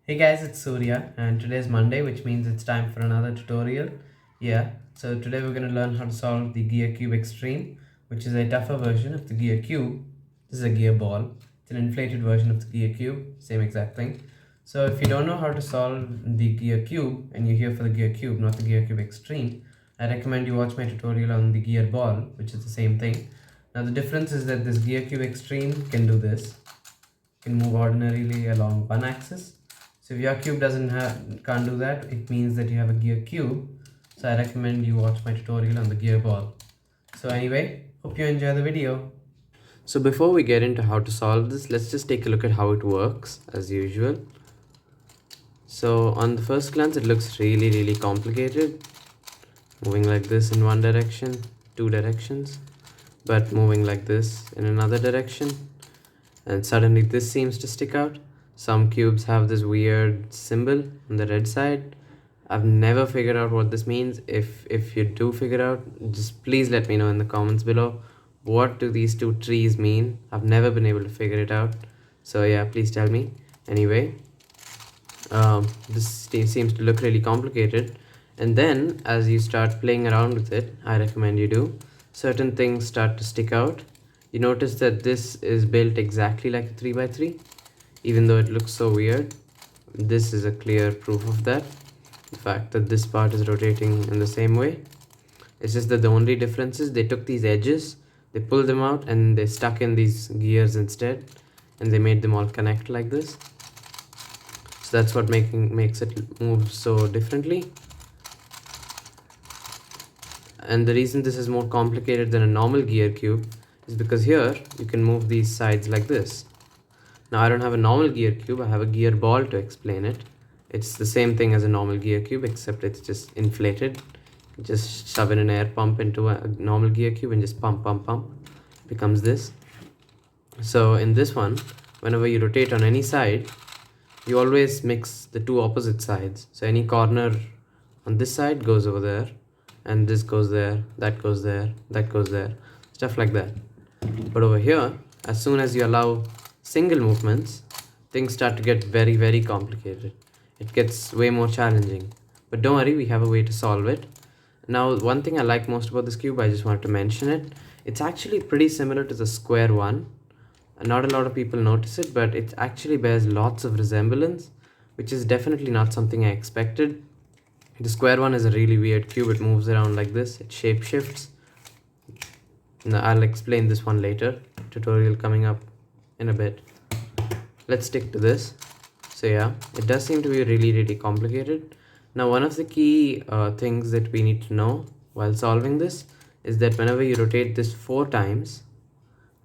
Hey guys, it's Surya and today is Monday, which means it's time for another tutorial. So today we're going to learn how to solve the Gear Cube Xtreme, which is a tougher version of the Gear Cube. This is a gear ball. It's an inflated version of the Gear Cube, same exact thing. So if you don't know how to solve the Gear Cube and you're here for the Gear Cube, not the Gear Cube Xtreme, I recommend you watch my tutorial on the Gear Ball, which is the same thing. Now the difference is that this Gear Cube Xtreme can do this. Can move ordinarily along one axis. So if your cube can't do that, it means that you have a gear cube. So I recommend you watch my tutorial on the gear ball. So anyway, hope you enjoy the video. So before we get into how to solve this, let's just take a look at how it works as usual. So on the first glance, it looks really complicated. Moving like this in one direction, two directions, but moving like this in another direction. And suddenly this seems to stick out. Some cubes have this weird symbol on the red side. I've never figured out what this means. If you do figure out, just please let me know in the comments below. What do these two trees mean? I've never been able to figure it out. So yeah, please tell me. Anyway, this seems to look really complicated. And then as you start playing around with it, I recommend you do, certain things start to stick out. You notice that this is built exactly like a 3x3. Even though it looks so weird, this is a clear proof of that. The fact that this part is rotating in the same way. It's just that the only difference is they took these edges, they pulled them out and they stuck in these gears instead, and they made them all connect like this. So that's what makes it move so differently. And the reason this is more complicated than a normal gear cube is because here you can move these sides like this. Now I don't have a normal gear cube, I have a gear ball to explain it. It's the same thing as a normal gear cube, except it's just inflated. Just shove in an air pump into a normal gear cube and just pump. It becomes this. So in this one, whenever you rotate on any side, you always mix the two opposite sides. So any corner on this side goes over there, and this goes there, that goes there, that goes there, stuff like that. But over here, as soon as you allow single movements, things start to get very complicated. It gets way more challenging. But don't worry, we have a way to solve it. Now, one thing I like most about this cube, I just wanted to mention it. It's actually pretty similar to the square one. Not a lot of people notice it, but it actually bears lots of resemblance, which is definitely not something I expected. The square one is a really weird cube. It moves around like this. It shape shifts. Now, I'll explain this one later. Tutorial coming up in a bit. Let's stick to this. So yeah, it does seem to be really complicated. Now one of the key things that we need to know while solving this is that whenever you rotate this 4 times,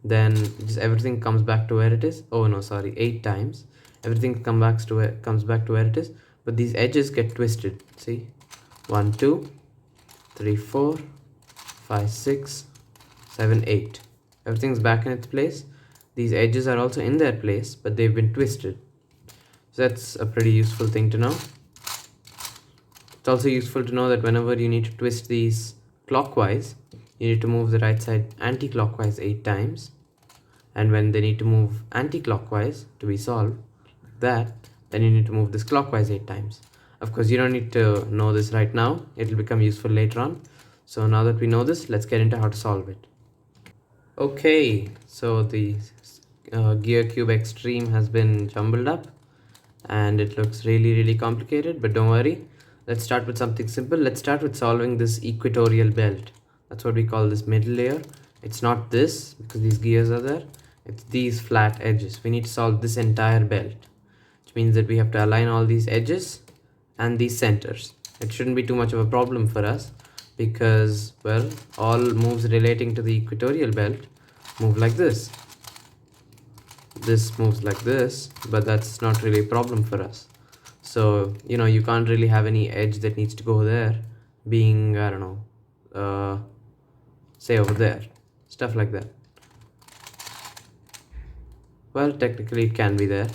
then just everything comes back to where it is. Oh no, sorry, 8 times. Everything comes back to where it is, but these edges get twisted. See, 1 2 3 4 5 6 7 8. Everything's back in its place. These edges are also in their place, but they've been twisted. So that's a pretty useful thing to know. It's also useful to know that whenever you need to twist these clockwise, you need to move the right side anti-clockwise 8 times. And when they need to move anti-clockwise to be solved, like that, then you need to move this clockwise 8 times. Of course, you don't need to know this right now. It'll become useful later on. So now that we know this, let's get into how to solve it. Okay, so the Gear Cube Xtreme has been jumbled up and it looks really complicated, but don't worry. Let's start with something simple. Let's start with solving this equatorial belt. That's what we call this middle layer. It's not this because these gears are there. It's these flat edges. We need to solve this entire belt, which means that we have to align all these edges and these centers. It shouldn't be too much of a problem for us because, well, all moves relating to the equatorial belt move like this. This moves like this, but that's not really a problem for us. So, you know, you can't really have any edge that needs to go there being, I don't know, say over there, stuff like that. Well, technically it can be there,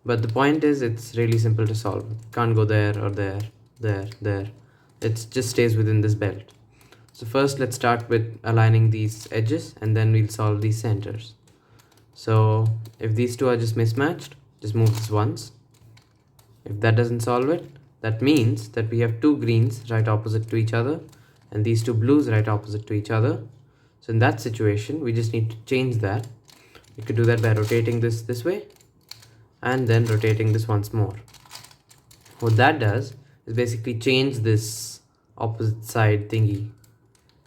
but the point is it's really simple to solve. It can't go there or there, there. It just stays within this belt. So first let's start with aligning these edges and then we'll solve these centers. So if these two are just mismatched, just move this once. If that doesn't solve it, that means that we have two greens right opposite to each other and these two blues right opposite to each other. So in that situation, we just need to change that. You could do that by rotating this way and then rotating this once more. What that does is basically change this opposite side thingy.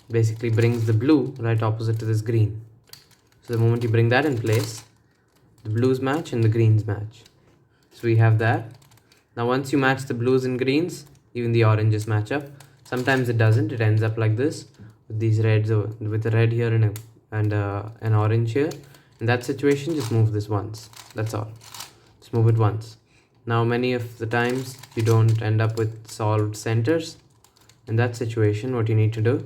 Basically brings the blue right opposite to this green. So the moment you bring that in place, the blues match and the greens match. So we have that. Now once you match the blues and greens, even the oranges match up. Sometimes it doesn't, it ends up like this with these reds, with a red here and an orange here. In that situation, just move this once, that's all. Just move it once. Now many of the times you don't end up with solved centers. In that situation, what you need to do,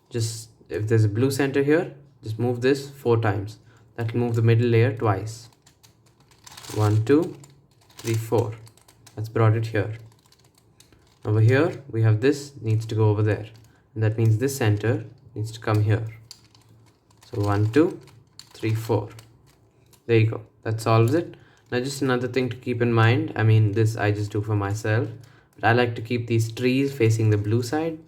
just if there's a blue center here, just move this 4 times. That will move the middle layer twice. 1, 2, 3, 4. That's brought it here. Over here, we have this needs to go over there. And that means this center needs to come here. So 1, 2, 3, 4. There you go. That solves it. Now just another thing to keep in mind. I mean, this I just do for myself. But I like to keep these trees facing the blue side.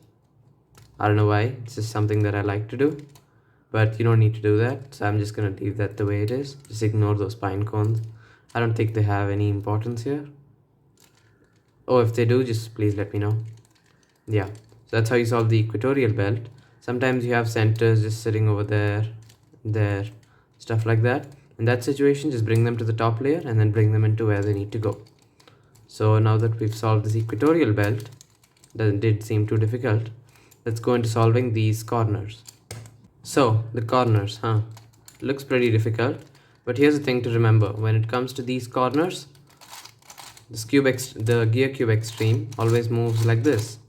I don't know why. It's just something that I like to do. But you don't need to do that. So I'm just going to leave that the way it is. Just ignore those pine cones. I don't think they have any importance here. Oh, if they do, just please let me know. Yeah, so that's how you solve the equatorial belt. Sometimes you have centers just sitting over there, stuff like that. In that situation, just bring them to the top layer and then bring them into where they need to go. So now that we've solved this equatorial belt, that did seem too difficult, let's go into solving these corners. So, the corners, looks pretty difficult. But here's the thing to remember. When it comes to these corners, the Gear Cube Xtreme always moves like this.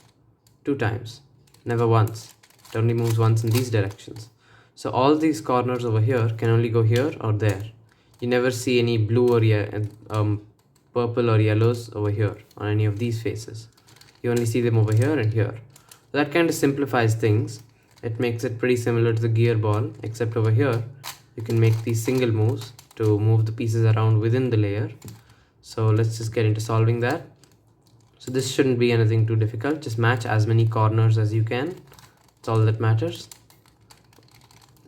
2 times, never once. It only moves once in these directions. So all these corners over here can only go here or there. You never see any blue or purple or yellows over here on any of these faces. You only see them over here and here. That kind of simplifies things. It makes it pretty similar to the gear ball, except over here you can make these single moves to move the pieces around within the layer. So let's just get into solving that. So this shouldn't be anything too difficult. Just match as many corners as you can. That's all that matters.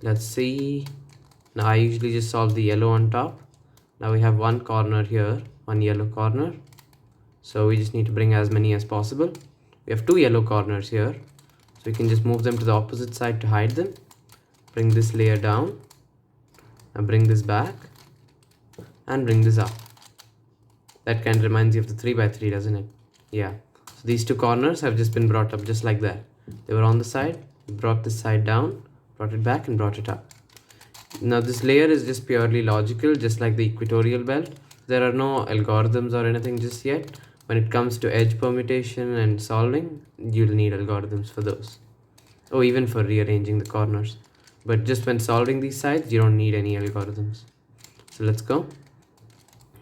Let's see. Now I usually just solve the yellow on top. Now we have one corner here, one yellow corner. So we just need to bring as many as possible. We have 2 yellow corners here. So we can just move them to the opposite side to hide them. Bring this layer down. Now bring this back. And bring this up. That kind of reminds you of the 3x3, doesn't it? Yeah. So these 2 corners have just been brought up just like that. They were on the side, brought this side down, brought it back and brought it up. Now this layer is just purely logical, just like the equatorial belt. There are no algorithms or anything just yet. When it comes to edge permutation and solving, you'll need algorithms for those. Oh, even for rearranging the corners. But just when solving these sides, you don't need any algorithms. So let's go.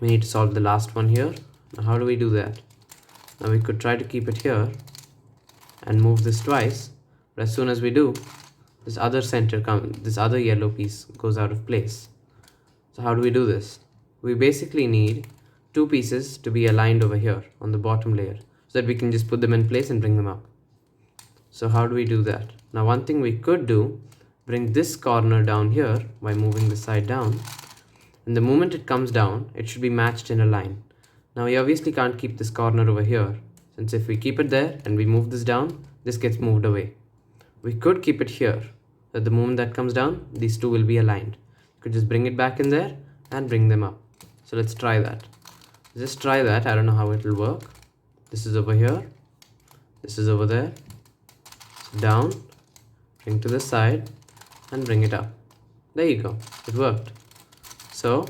We need to solve the last one here. Now how do we do that? Now we could try to keep it here and move this twice. But as soon as we do, this other this other yellow piece goes out of place. So how do we do this? We basically need 2 pieces to be aligned over here on the bottom layer so that we can just put them in place and bring them up. So how do we do that? Now one thing we could do, bring this corner down here by moving the side down. And the moment it comes down, it should be matched in a line. Now we obviously can't keep this corner over here, since if we keep it there and we move this down, this gets moved away. We could keep it here, so the moment that comes down, these 2 will be aligned. You could just bring it back in there and bring them up. So let's try that. Just try that. I don't know how it will work. This is over here. This is over there. So down, bring to the side and bring it up. There you go. It worked. So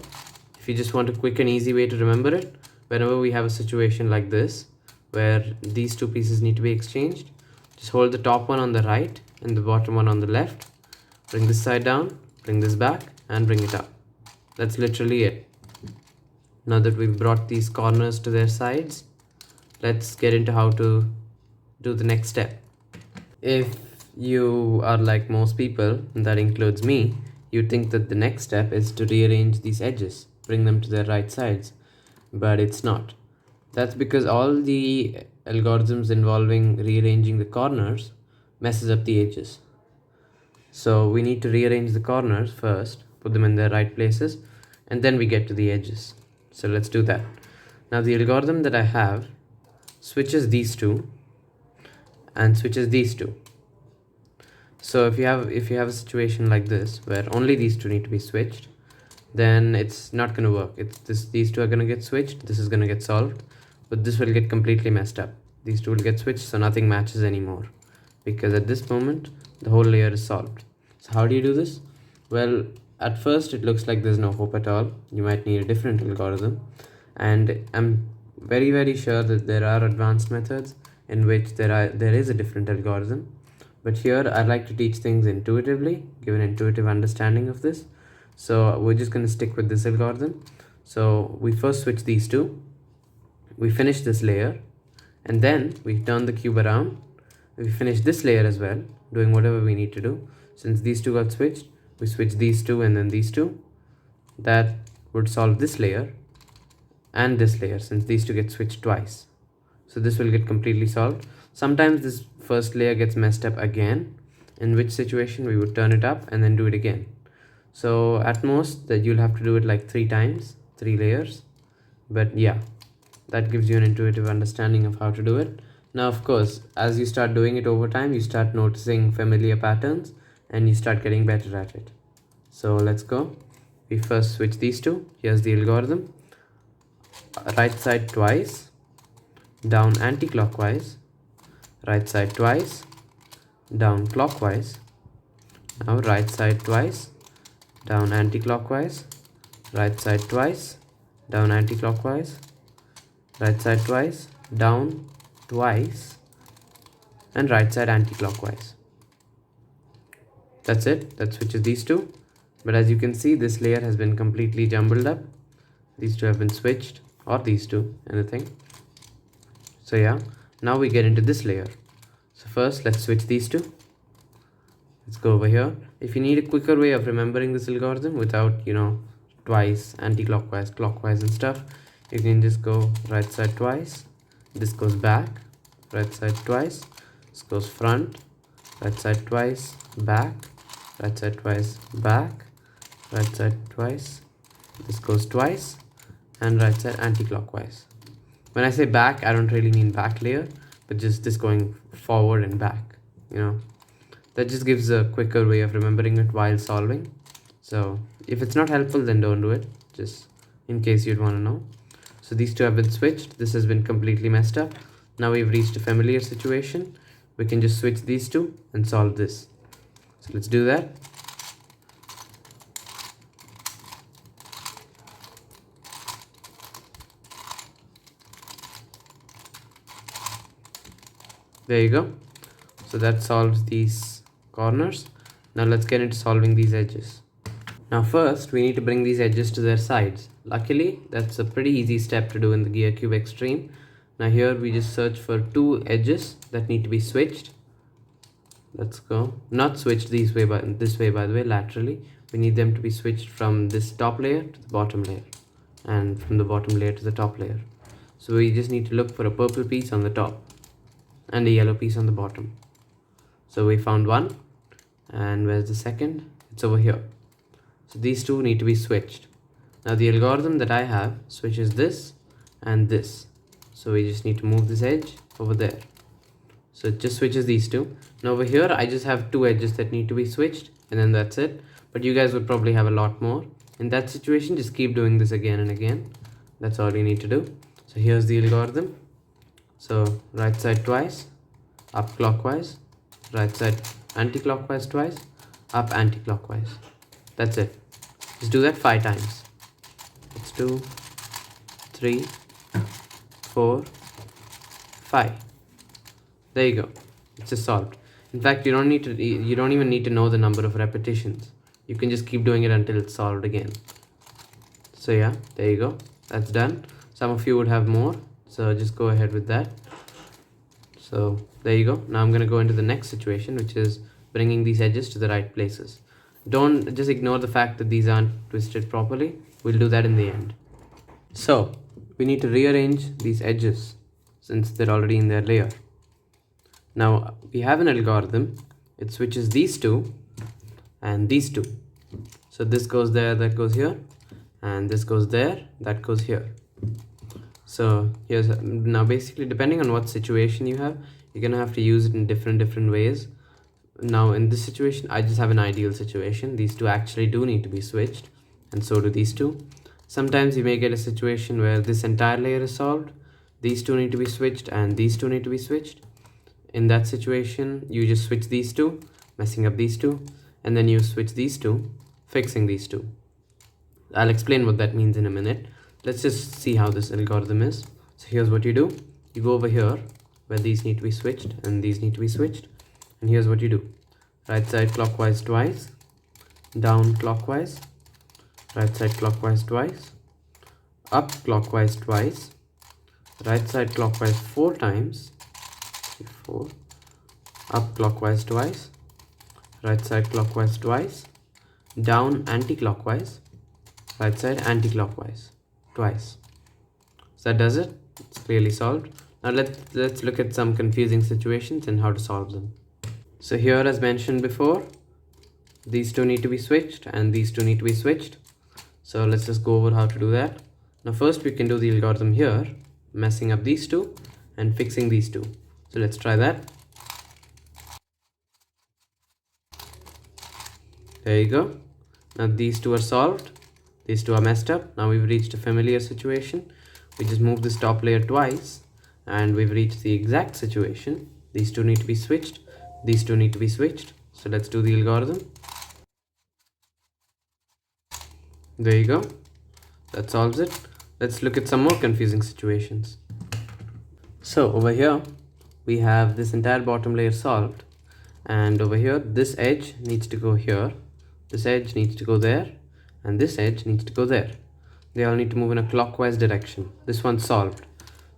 if you just want a quick and easy way to remember it, whenever we have a situation like this, where these 2 pieces need to be exchanged, just hold the top one on the right and the bottom one on the left. Bring this side down, bring this back and bring it up. That's literally it. Now that we've brought these corners to their sides, let's get into how to do the next step. If you are like most people, and that includes me, you think that the next step is to rearrange these edges, bring them to their right sides, but it's not. That's because all the algorithms involving rearranging the corners messes up the edges. So we need to rearrange the corners first, put them in their right places, and then we get to the edges. So let's do that. Now the algorithm that I have switches these two and switches these two. So if you have a situation like this where only these two need to be switched, then it's not going to work. These two are going to get switched, this is going to get solved, but this will get completely messed up. These two will get switched, so nothing matches anymore, because at this moment the whole layer is solved. So how do you do this? Well, at first it looks like there's no hope at all. You might need a different algorithm, and I'm very sure that there are advanced methods in which there is a different algorithm, but here I like to teach things intuitively, give an intuitive understanding of this. So we're just going to stick with this algorithm. So we first switch these two, we finish this layer, and then we turn the cube around. We finish this layer as well, doing whatever we need to do. Since these two got switched, we switch these two and then these two. That would solve this layer and this layer, since these two get switched twice. So this will get completely solved. Sometimes this first layer gets messed up again, in which situation we would turn it up and then do it again. So at most that you'll have to do it like 3 times, 3 layers. But yeah, that gives you an intuitive understanding of how to do it. Now, of course, as you start doing it over time, you start noticing familiar patterns and you start getting better at it. So let's go. We first switch these two. Here's the algorithm. Right side twice, down anti-clockwise, right side twice, down clockwise. Now right side twice, down anti-clockwise, right side twice, down anti-clockwise, right side twice, down twice, and right side anti-clockwise. That's it. That switches these two. But as you can see, this layer has been completely jumbled up. These two have been switched, or these two, anything. So yeah, now we get into this layer. So first let's switch these two. Let's go over here. If you need a quicker way of remembering this algorithm without, twice, anti-clockwise, clockwise and stuff, you can just go right side twice, this goes back, right side twice, this goes front, right side twice, back, right side twice, back, right side twice, this goes twice, and right side anti-clockwise. When I say back, I don't really mean back layer, but just this going forward and back, that just gives a quicker way of remembering it while solving. So if it's not helpful, then don't do it, just in case you'd want to know. So these two have been switched. This has been completely messed up. Now we've reached a familiar situation. We can just switch these two and solve this. So let's do that. There you go. So that solves these corners. Now let's get into solving these edges. Now first we need to bring these edges to their sides. Luckily, that's a pretty easy step to do in the Gear Cube Xtreme. Now here we just search for 2 edges that need to be switched. Let's go. Not switched this way, by the way, laterally. We need them to be switched from this top layer to the bottom layer, and from the bottom layer to the top layer. So we just need to look for a purple piece on the top and a yellow piece on the bottom. So we found one, and where's the second? It's over here. So these two need to be switched. Now the algorithm that I have switches this and this. So we just need to move this edge over there. So it just switches these two. Now over here, I just have 2 edges that need to be switched, and then that's it. But you guys would probably have a lot more. In that situation, just keep doing this again and again. That's all you need to do. So here's the algorithm. So right side twice, up clockwise, right side anti-clockwise twice, up anti-clockwise. That's it. Just do that 5 times. Let's do 3, 4, 5. There you go. It's just solved. In fact, you don't even need to know the number of repetitions. You can just keep doing it until it's solved again. So yeah, there you go. That's done. Some of you would have more, so just go ahead with that. So there you go. Now I'm going to go into the next situation, which is bringing these edges to the right places. Don't just ignore the fact that these aren't twisted properly. We'll do that in the end. So we need to rearrange these edges since they're already in their layer. Now we have an algorithm, it switches these two and these two. So this goes there, that goes here, and this goes there, that goes here. So here's now basically depending on what situation you have, you're gonna have to use it in different ways. Now in this situation, I just have an ideal situation. These two actually do need to be switched, and so do these two. Sometimes you may get a situation where this entire layer is solved, these two need to be switched, and these two need to be switched. In that situation, you just switch these two, messing up these two, and then you switch these two, fixing these two. I'll explain what that means in a minute. Let's just see how this algorithm is. So here's what you do. You go over here where these need to be switched and these need to be switched. And here's what you do. Right side clockwise twice, down clockwise, right side clockwise twice, up clockwise twice, right side clockwise 4 times, 4, up clockwise twice, right side clockwise twice, down anti-clockwise, right side anti-clockwise twice. So that does it. It's clearly solved. Now let's look at some confusing situations and how to solve them. So here, as mentioned before, these two need to be switched and these two need to be switched. So let's just go over how to do that. Now first we can do the algorithm here, messing up these two and fixing these two. So let's try that. There you go. Now these two are solved. These two are messed up. Now we've reached a familiar situation. We just move this top layer twice and we've reached the exact situation. These two need to be switched. These two need to be switched. So let's do the algorithm. There you go. That solves it. Let's look at some more confusing situations. So over here, we have this entire bottom layer solved. And over here, this edge needs to go here. This edge needs to go there. And this edge needs to go there. They all need to move in a clockwise direction. This one's solved.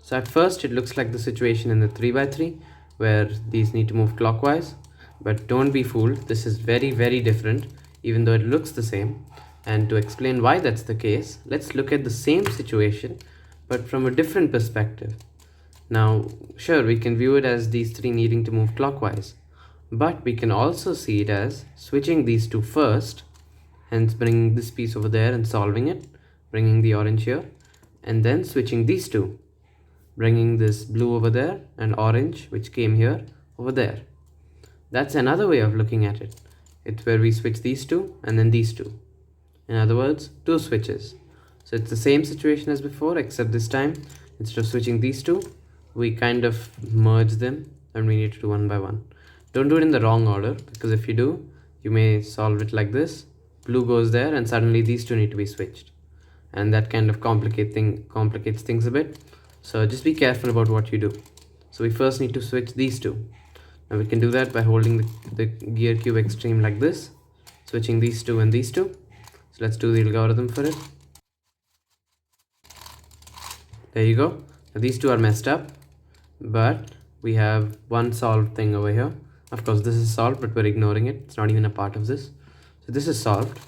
So at first, it looks like the situation in the 3x3 where these need to move clockwise. But don't be fooled. This is very different, even though it looks the same. And to explain why that's the case, let's look at the same situation, but from a different perspective. Now, sure, we can view it as these three needing to move clockwise, but we can also see it as switching these two first, hence bringing this piece over there and solving it, bringing the orange here, and then switching these two, bringing this blue over there and orange, which came here, over there. That's another way of looking at it. It's where we switch these two and then these two. In other words, two switches. So it's the same situation as before, except this time, instead of switching these two, we kind of merge them and we need to do one by one. Don't do it in the wrong order, because if you do, you may solve it like this. Blue goes there and suddenly these two need to be switched. And that kind of complicates things a bit. So just be careful about what you do. So we first need to switch these two. Now we can do that by holding the Gear Cube Xtreme like this, switching these two and these two. So let's do the algorithm for it. There you go. Now these two are messed up, but we have one solved thing over here. Of course, this is solved, but we're ignoring it. It's not even a part of this. So this is solved.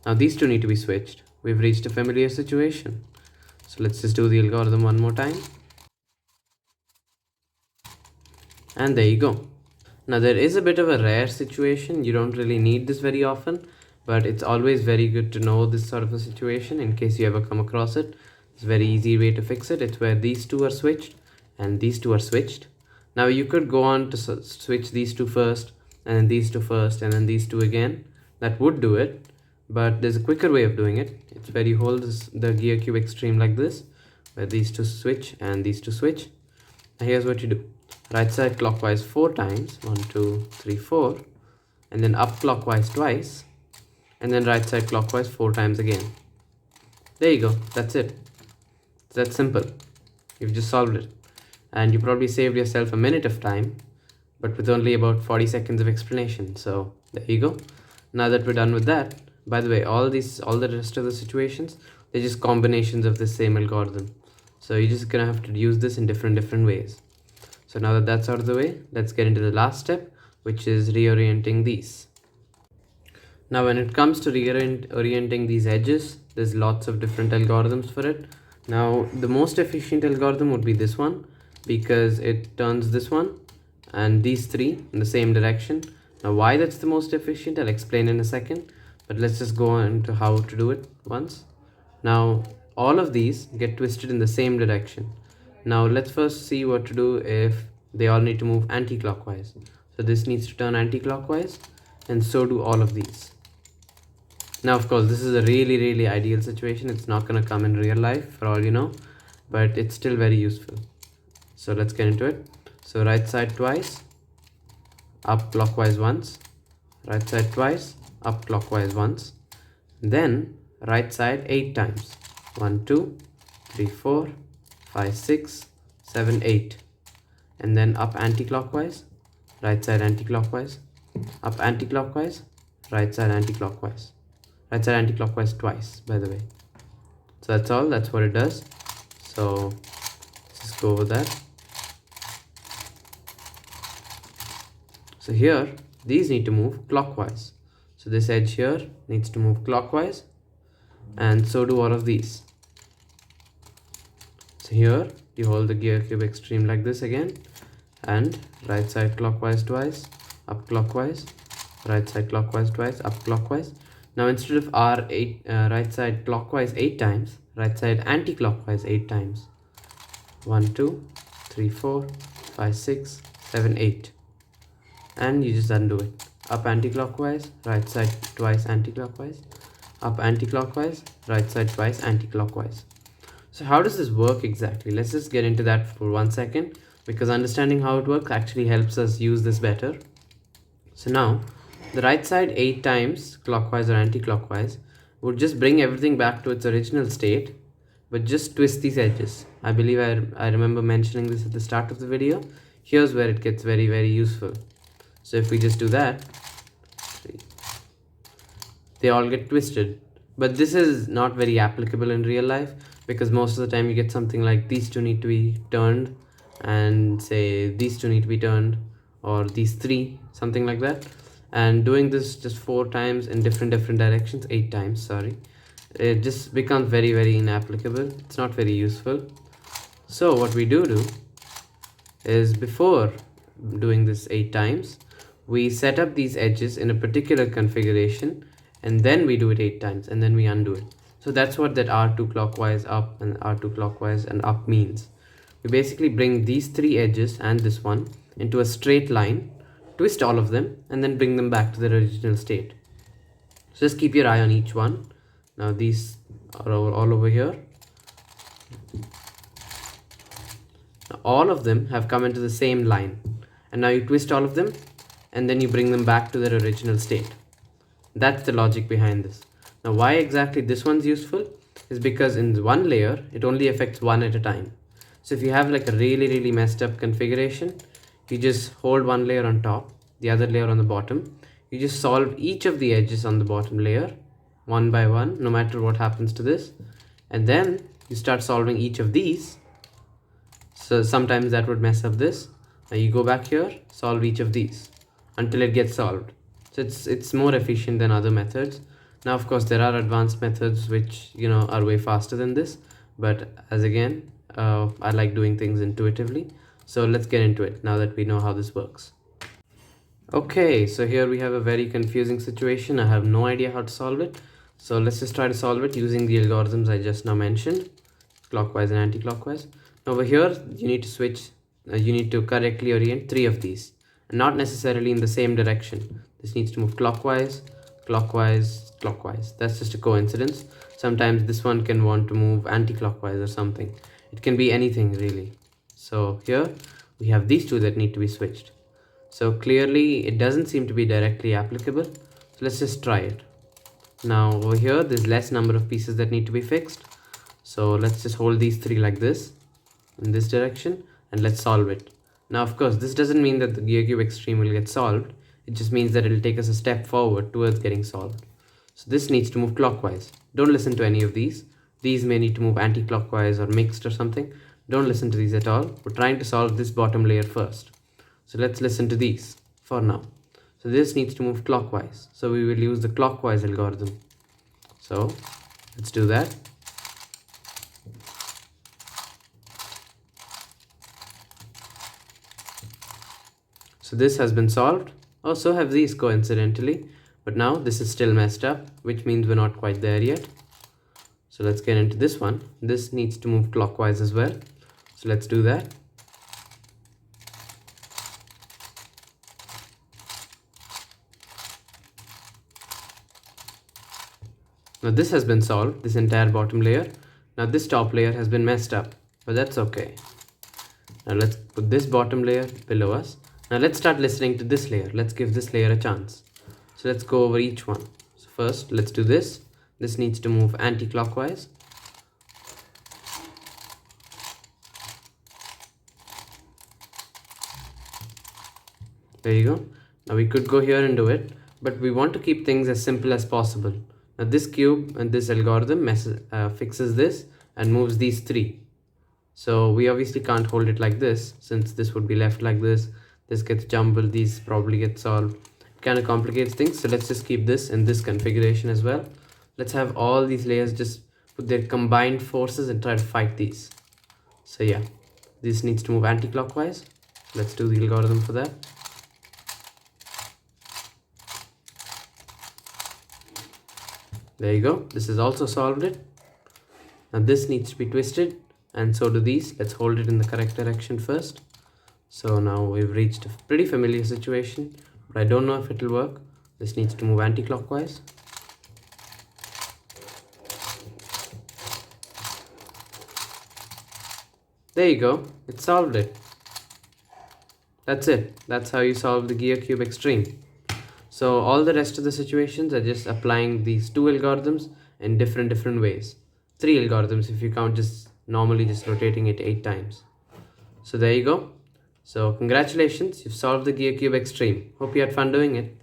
Now these two need to be switched. We've reached a familiar situation. So let's just do the algorithm one more time. And there you go. Now there is a bit of a rare situation. You don't really need this very often, but it's always very good to know this sort of a situation in case you ever come across it. It's a very easy way to fix it. It's where these two are switched and these two are switched. Now you could go on to switch these two first and then these two first and then these two again. That would do it, but there's a quicker way of doing it. It's where you hold the Gear Cube Xtreme like this, where these two switch and these two switch. Now here's what you do. Right side clockwise 4 times, 1, 2, 3, 4, and then up clockwise twice, and then right side clockwise 4 times again. There you go. That's it. It's that simple. You've just solved it. And you probably saved yourself a minute of time, but with only about 40 seconds of explanation. So there you go. Now that we're done with that, by the way, all the rest of the situations, they're just combinations of the same algorithm. So you're just gonna have to use this in different ways. So now that that's out of the way, let's get into the last step, which is reorienting these. Now when it comes to reorienting these edges, there's lots of different algorithms for it. Now the most efficient algorithm would be this one, because it turns this one and these three in the same direction. Now why that's the most efficient, I'll explain in a second, but let's just go into how to do it once. Now all of these get twisted in the same direction. Now let's first see what to do if they all need to move anti-clockwise. So this needs to turn anti-clockwise, and so do all of these. Now of course this is a really ideal situation. It's not going to come in real life for all you know, but it's still very useful. So let's get into it. So right side twice, up clockwise once, right side twice, up clockwise once, then right side 8 times. 1 2 3 4 5 6 7 8, and then up anti-clockwise, right side anti-clockwise, up anti-clockwise, right side anti-clockwise, right side anti-clockwise twice, by the way. So that's all, that's what it does. So let's just go over that. So here these need to move clockwise, so this edge here needs to move clockwise, and so do all of these. So here you hold the Gear Cube Xtreme like this again, and right side clockwise twice, up clockwise, right side clockwise twice, up clockwise. Now instead of right side clockwise 8 times, right side anti-clockwise 8 times. 1 2 3 4 5 6 7 8, and you just undo it. Up anti-clockwise, right side twice anti-clockwise, up anti-clockwise, right side twice anti-clockwise. So how does this work exactly? Let's just get into that for 1 second, because understanding how it works actually helps us use this better. So now the right side 8 times clockwise or anti-clockwise would just bring everything back to its original state, but just twist these edges. I believe I remember mentioning this at the start of the video. Here's where it gets very useful. So if we just do that, they all get twisted, but this is not very applicable in real life, because most of the time you get something like these two need to be turned, and say these two need to be turned, or these three, something like that. And doing this just 4 times in different directions, 8 times, sorry, it just becomes very inapplicable. It's not very useful. So what we do is, before doing this 8 times, we set up these edges in a particular configuration, and then we do it 8 times, and then we undo it. So that's what that R2 clockwise up and R2 clockwise and up means. We basically bring these 3 edges and this one into a straight line, twist all of them, and then bring them back to their original state. So just keep your eye on each one. Now these are all over here. Now all of them have come into the same line, and now you twist all of them, and then you bring them back to their original state. That's the logic behind this. Now why exactly this one's useful is because in one layer it only affects one at a time. So if you have like a really messed up configuration, you just hold one layer on top, the other layer on the bottom. You just solve each of the edges on the bottom layer one by one, no matter what happens to this, and then you start solving each of these. So sometimes that would mess up this. Now you go back here, solve each of these until it gets solved. So it's more efficient than other methods. Now of course there are advanced methods which are way faster than this, but as again I like doing things intuitively. So let's get into it now that we know how this works. Okay, so here we have a very confusing situation. I have no idea how to solve it. So let's just try to solve it using the algorithms I just now mentioned, clockwise and anti-clockwise. Over here you need to switch, you need to correctly orient 3 of these, and not necessarily in the same direction. This needs to move clockwise, clockwise, clockwise. That's just a coincidence. Sometimes this one can want to move anti-clockwise or something. It can be anything really. So here we have these 2 that need to be switched. So clearly it doesn't seem to be directly applicable. So let's just try it. Now over here there's less number of pieces that need to be fixed. So let's just hold these 3 like this in this direction, and let's solve it. Now of course this doesn't mean that the Gear Cube Xtreme will get solved. It just means that it'll take us a step forward towards getting solved. So this needs to move clockwise. Don't listen to any of these. These may need to move anti-clockwise or mixed or something. Don't listen to these at all. We're trying to solve this bottom layer first. So let's listen to these for now. So this needs to move clockwise. So we will use the clockwise algorithm. So let's do that. So this has been solved. Oh, so have these coincidentally. But now this is still messed up, which means we're not quite there yet. So let's get into this one. This needs to move clockwise as well. So let's do that. Now this has been solved, this entire bottom layer. Now this top layer has been messed up, but that's okay. Now let's put this bottom layer below us. Now let's start listening to this layer. Let's give this layer a chance. So let's go over each one. So first, let's do this. This needs to move anti-clockwise. There you go. Now we could go here and do it, but we want to keep things as simple as possible. Now this cube and this algorithm fixes this and moves these three. So we obviously can't hold it like this, since this would be left like this. This gets jumbled, these probably get solved. It kind of complicates things, so let's just keep this in this configuration as well. Let's have all these layers just put their combined forces and try to fight these. So yeah, this needs to move anti-clockwise. Let's do the algorithm for that. There you go. This has also solved it. Now this needs to be twisted, and so do these. Let's hold it in the correct direction first. So now we've reached a pretty familiar situation, but I don't know if it'll work. This needs to move anti-clockwise. There you go. It solved it. That's it. That's how you solve the Gear Cube Xtreme. So all the rest of the situations are just applying these two algorithms in different ways. 3 algorithms if you count just normally just rotating it 8 times. So there you go. So congratulations, you've solved the Gear Cube Xtreme. Hope you had fun doing it.